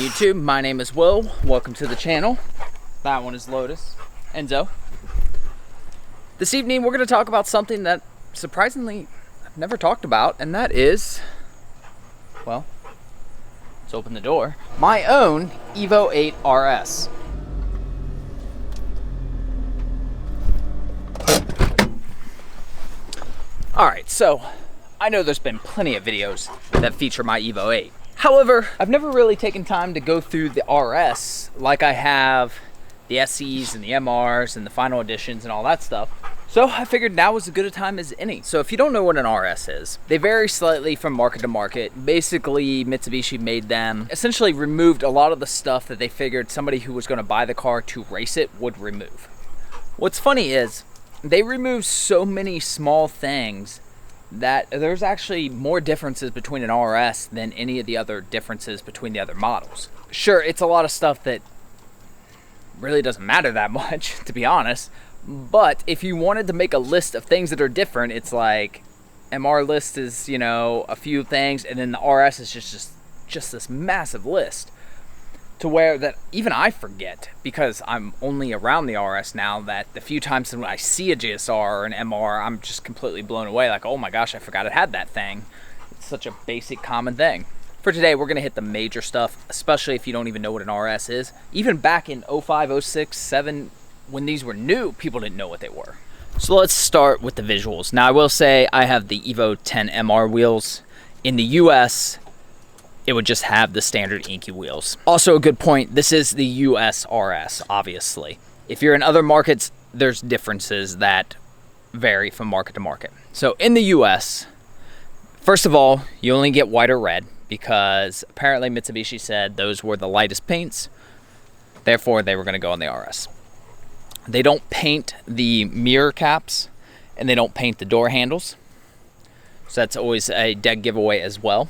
YouTube? My name is Will. Welcome to the channel. That one is Lotus. Enzo. This evening we're going to talk about something that surprisingly I've never talked about, and that is, well, let's open the door. My own Evo 8 RS. Alright, so I know there's been plenty of videos that feature my Evo 8. However, I've never really taken time to go through the RS like I have the SEs and the MRs and the final editions and all that stuff. So I figured now was as good a time as any. So if you don't know what an RS is, they vary slightly from market to market. Basically, Mitsubishi made them, essentially removed a lot of the stuff that they figured somebody who was going to buy the car to race it would remove. What's funny is they removed so many small things that there's actually more differences between an RS than any of the other differences between the other models. Sure, it's a lot of stuff that really doesn't matter that much, to be honest, but if you wanted to make a list of things that are different, it's like MR list is, you know, a few things, and then the RS is just this massive list, to where that even I forget, because I'm only around the RS now, that the few times when I see a GSR or an MR, I'm just completely blown away, like, oh my gosh, I forgot it had that thing. It's such a basic common thing. For today, we're gonna hit the major stuff, especially if you don't even know what an RS is. Even back in 05, 06, 7, when these were new, people didn't know what they were. So let's start with the visuals. Now I will say I have the Evo 10 MR wheels. In the US, it would just have the standard inky wheels. Also a good point, this is the US RS, obviously. If you're in other markets, there's differences that vary from market to market. So in the US, first of all, you only get white or red because apparently Mitsubishi said those were the lightest paints, therefore they were gonna go on the RS. They don't paint the mirror caps and they don't paint the door handles. So that's always a dead giveaway as well.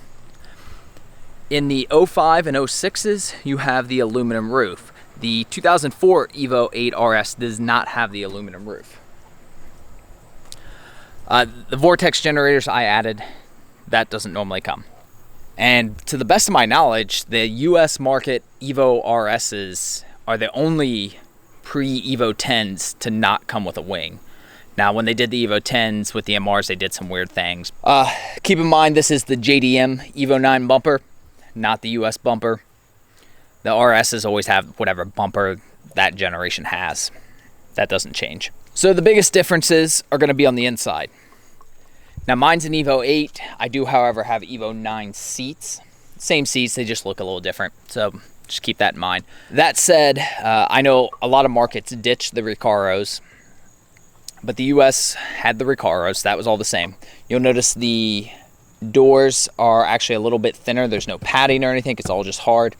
In the 05 and 06s, you have the aluminum roof. The 2004 Evo 8 RS does not have the aluminum roof. The vortex generators I added, that doesn't normally come. And to the best of my knowledge, the US market Evo RSs are the only pre-Evo 10s to not come with a wing. Now, when they did the Evo 10s with the MRs, they did some weird things. Keep in mind, this is the JDM Evo 9 bumper, not the US bumper. The RSs always have whatever bumper that generation has. That doesn't change. So the biggest differences are going to be on the inside. Now mine's an Evo 8. I do, however, have Evo 9 seats. Same seats, they just look a little different. So just keep that in mind. That said, I know a lot of markets ditched the Recaros, but the US had the Recaros. That was all the same. You'll notice the doors are actually a little bit thinner. There's no padding or anything. It's all just hard.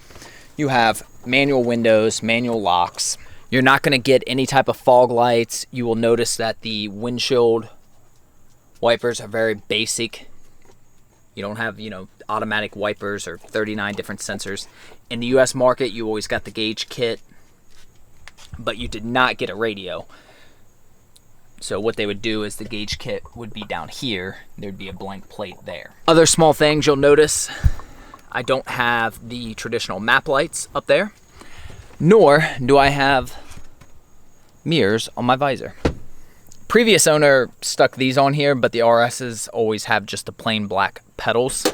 You have manual windows, manual locks. You're not going to get any type of fog lights. You will notice that the windshield wipers are very basic. You don't have, you know, automatic wipers or 39 different sensors. In the US market, you always got the gauge kit, but you did not get a radio. So what they would do is the gauge kit would be down here. There'd be a blank plate there. Other small things you'll notice, I don't have the traditional map lights up there, nor do I have mirrors on my visor. Previous owner stuck these on here, but the RSs always have just the plain black pedals.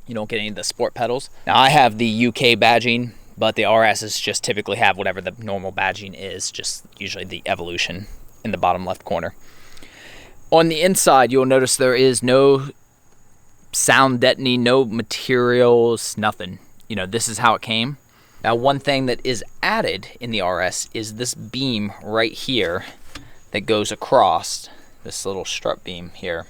You don't get any of the sport pedals. Now I have the UK badging, but the RSs just typically have whatever the normal badging is, just usually the Evolution in the bottom left corner. On the inside, you'll notice there is no sound deadening, no materials, nothing. You know, this is how it came. Now, one thing that is added in the RS is this beam right here that goes across, this little strut beam here.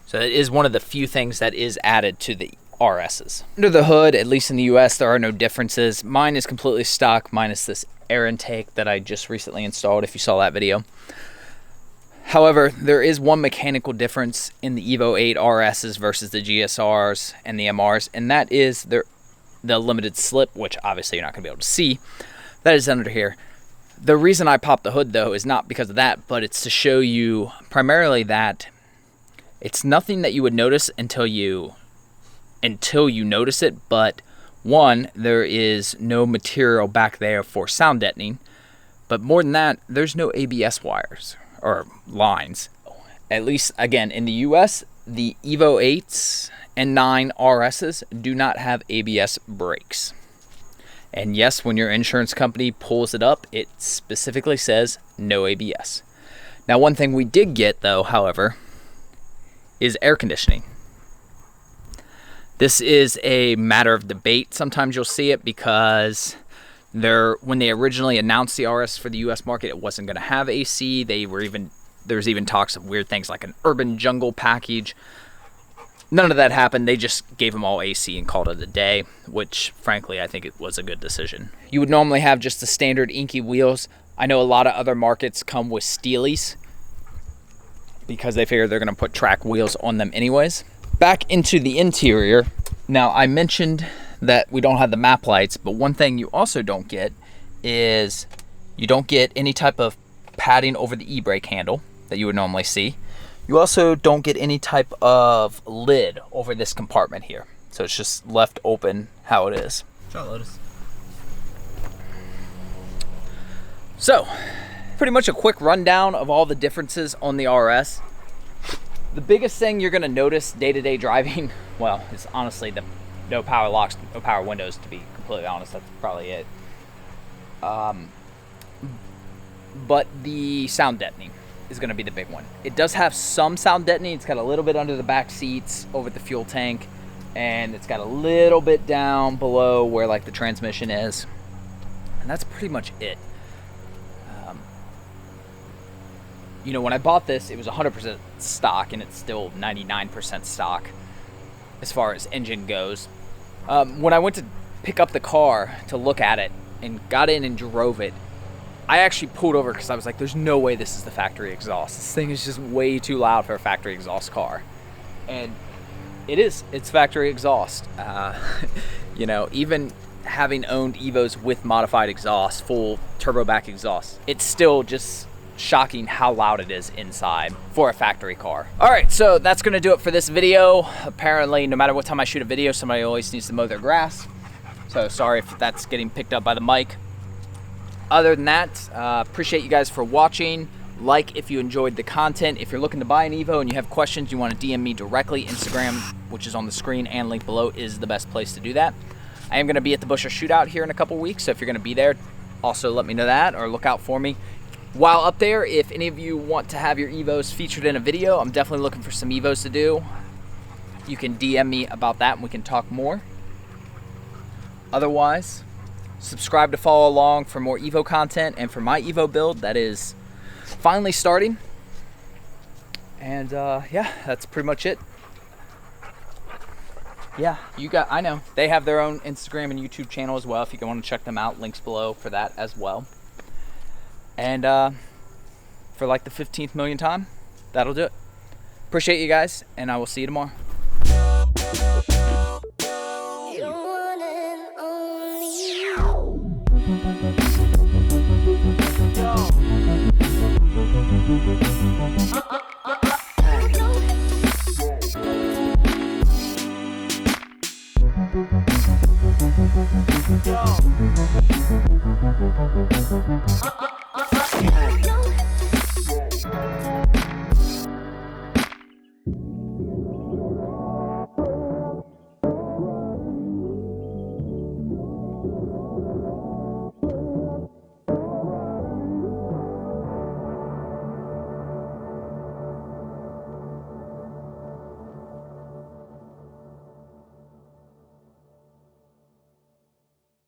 So it is one of the few things that is added to the RSs. Under the hood, at least in the US, there are no differences. Mine is completely stock, minus this air intake that I just recently installed, if you saw that video. However, there is one mechanical difference in the Evo 8 RSs versus the GSRs and the MRs, and that is the limited slip, which obviously you're not going to be able to see. That is under here. The reason I popped the hood, though, is not because of that, but it's to show you primarily that it's nothing that you would notice until you until you notice it, but one, there is no material back there for sound deadening, but more than that, there's no ABS wires or lines. At least, again, in the US, the Evo 8s and 9 RSs do not have ABS brakes. And yes, when your insurance company pulls it up, it specifically says no ABS. Now, one thing we did get, though, however, is air conditioning. This is a matter of debate. Sometimes you'll see it because when they originally announced the RS for the US market, it wasn't going to have AC. There's even talks of weird things like an urban jungle package. None of that happened. They just gave them all AC and called it a day, which frankly I think it was a good decision. You would normally have just the standard inky wheels. I know a lot of other markets come with steelies because they figure they're going to put track wheels on them anyways. Back into the interior. Now, I mentioned that we don't have the map lights, but one thing you also don't get is you don't get any type of padding over the e-brake handle that you would normally see. You also don't get any type of lid over this compartment here. So it's just left open how it is. Ciao, Lotus. So, pretty much a quick rundown of all the differences on the RS. The biggest thing you're going to notice day-to-day driving, well, is honestly the no power locks, no power windows, to be completely honest. That's probably it. But the sound deadening is going to be the big one. It does have some sound deadening. It's got a little bit under the back seats over the fuel tank, and it's got a little bit down below where like the transmission is. And that's pretty much it. You know, when I bought this, it was 100% stock, and it's still 99% stock as far as engine goes. When I went to pick up the car to look at it and got in and drove it, I actually pulled over because I was like, there's no way this is the factory exhaust. This thing is just way too loud for a factory exhaust car. And it is. It's factory exhaust. You know, even having owned Evos with modified exhaust, full turbo back exhaust, it's still just shocking how loud it is inside for a factory car. All right, so that's gonna do it for this video. Apparently, no matter what time I shoot a video, somebody always needs to mow their grass. So sorry if that's getting picked up by the mic. Other than that, appreciate you guys for watching. Like if you enjoyed the content. If you're looking to buy an Evo and you have questions, you want to DM me directly. Instagram, which is on the screen and link below, is the best place to do that. I am gonna be at the Busher Shootout here in a couple weeks, so if you're gonna be there, also let me know that or look out for me. While up there, if any of you want to have your Evos featured in a video, I'm definitely looking for some Evos to do. You can DM me about that and we can talk more. Otherwise, subscribe to follow along for more Evo content and for my Evo build that is finally starting. And yeah, that's pretty much it. Yeah, I know. They have their own Instagram and YouTube channel as well if you want to check them out. Links below for that as well. And for like the 15th millionth time, that'll do it. Appreciate you guys, and I will see you tomorrow.